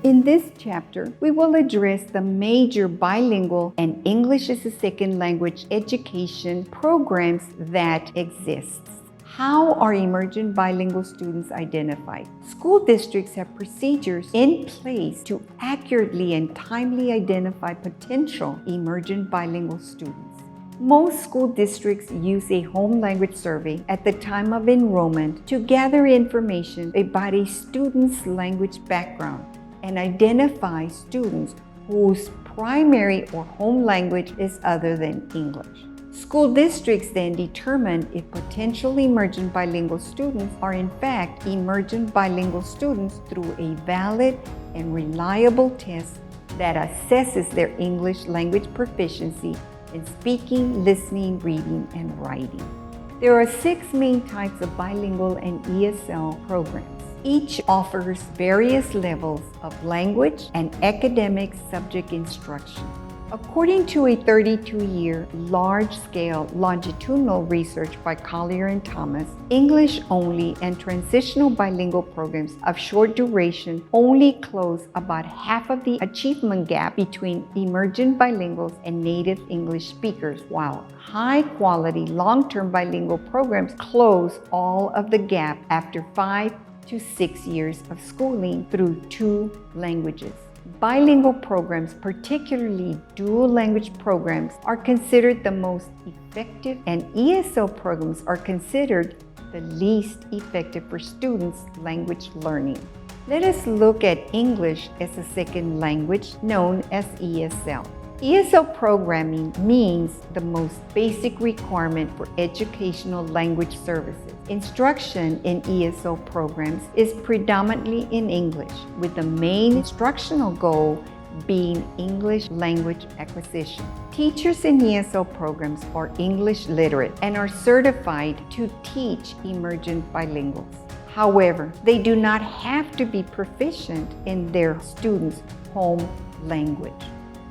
In this chapter, we will address the major bilingual and English as a second language education programs that exist. How are emergent bilingual students identified? School districts have procedures in place to accurately and timely identify potential emergent bilingual students. Most school districts use a home language survey at the time of enrollment to gather information about a student's language background and identify students whose primary or home language is other than English. School districts then determine if potential emergent bilingual students are in fact emergent bilingual students through a valid and reliable test that assesses their English language proficiency in speaking, listening, reading, and writing. There are 6 main types of bilingual and ESL programs. Each offers various levels of language and academic subject instruction. According to a 32-year large-scale longitudinal research by Collier and Thomas, English-only and transitional bilingual programs of short duration only close about half of the achievement gap between emergent bilinguals and native English speakers, while high-quality long-term bilingual programs close all of the gap after 5 to 6 years of schooling through 2 languages. Bilingual programs, particularly dual language programs, are considered the most effective, and ESL programs are considered the least effective for students' language learning. Let us look at English as a second language, known as ESL. ESL programming means the most basic requirement for educational language services. Instruction in ESL programs is predominantly in English, with the main instructional goal being English language acquisition. Teachers in ESL programs are English literate and are certified to teach emergent bilinguals. However, they do not have to be proficient in their students' home language.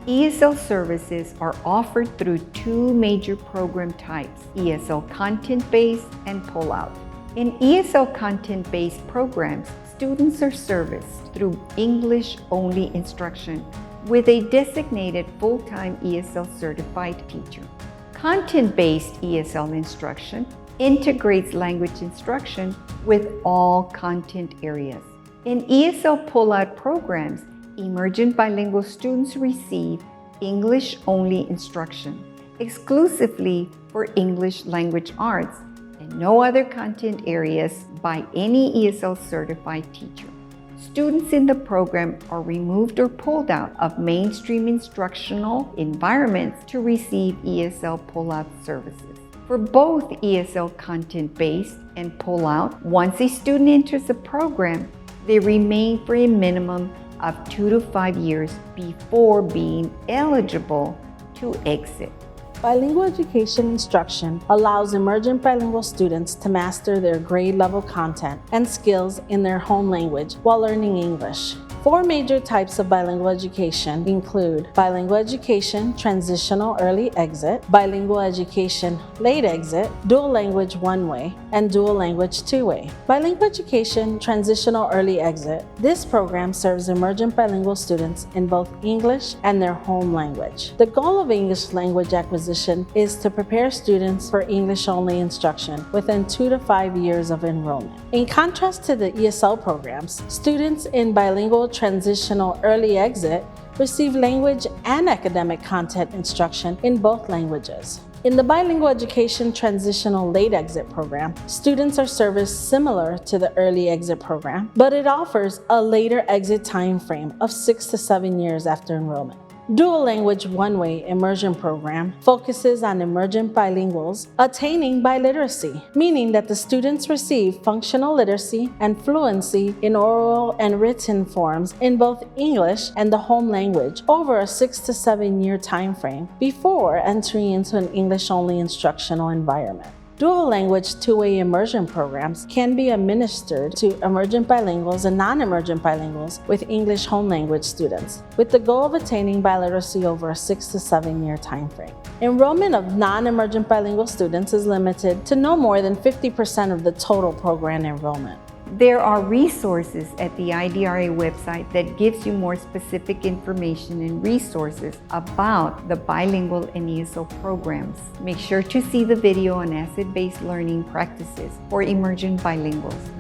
ESL services are offered through 2 major program types, ESL content-based and pull-out. In ESL content-based programs, students are serviced through English-only instruction with a designated full-time ESL certified teacher. Content-based ESL instruction integrates language instruction with all content areas. In ESL pull-out programs, emergent bilingual students receive English-only instruction, exclusively for English language arts, and no other content areas by any ESL certified teacher. Students in the program are removed or pulled out of mainstream instructional environments to receive ESL pull-out services. For both ESL content-based and pull-out, once a student enters the program, they remain for a minimum of 2 to 5 years before being eligible to exit. Bilingual education instruction allows emergent bilingual students to master their grade level content and skills in their home language while learning English. 4 major types of bilingual education include bilingual education, transitional early exit, bilingual education, late exit, dual language one-way, and dual language two-way. Bilingual education, transitional early exit. This program serves emergent bilingual students in both English and their home language. The goal of English language acquisition is to prepare students for English-only instruction within 2 to 5 years of enrollment. In contrast to the ESL programs, students in bilingual transitional early exit receive language and academic content instruction in both languages. In the bilingual education transitional late exit program, students are serviced similar to the early exit program, but it offers a later exit time frame of 6 to 7 years after enrollment. Dual Language One-Way Immersion program focuses on emergent bilinguals attaining biliteracy, meaning that the students receive functional literacy and fluency in oral and written forms in both English and the home language over a 6 to 7 year time frame before entering into an English-only instructional environment. Dual language two-way immersion programs can be administered to emergent bilinguals and non-emergent bilinguals with English home language students, with the goal of attaining biliteracy over a 6 to 7 year time frame. Enrollment of non-emergent bilingual students is limited to no more than 50% of the total program enrollment. There are resources at the IDRA website that gives you more specific information and resources about the bilingual and ESL programs. Make sure to see the video on asset-based learning practices for emergent bilinguals.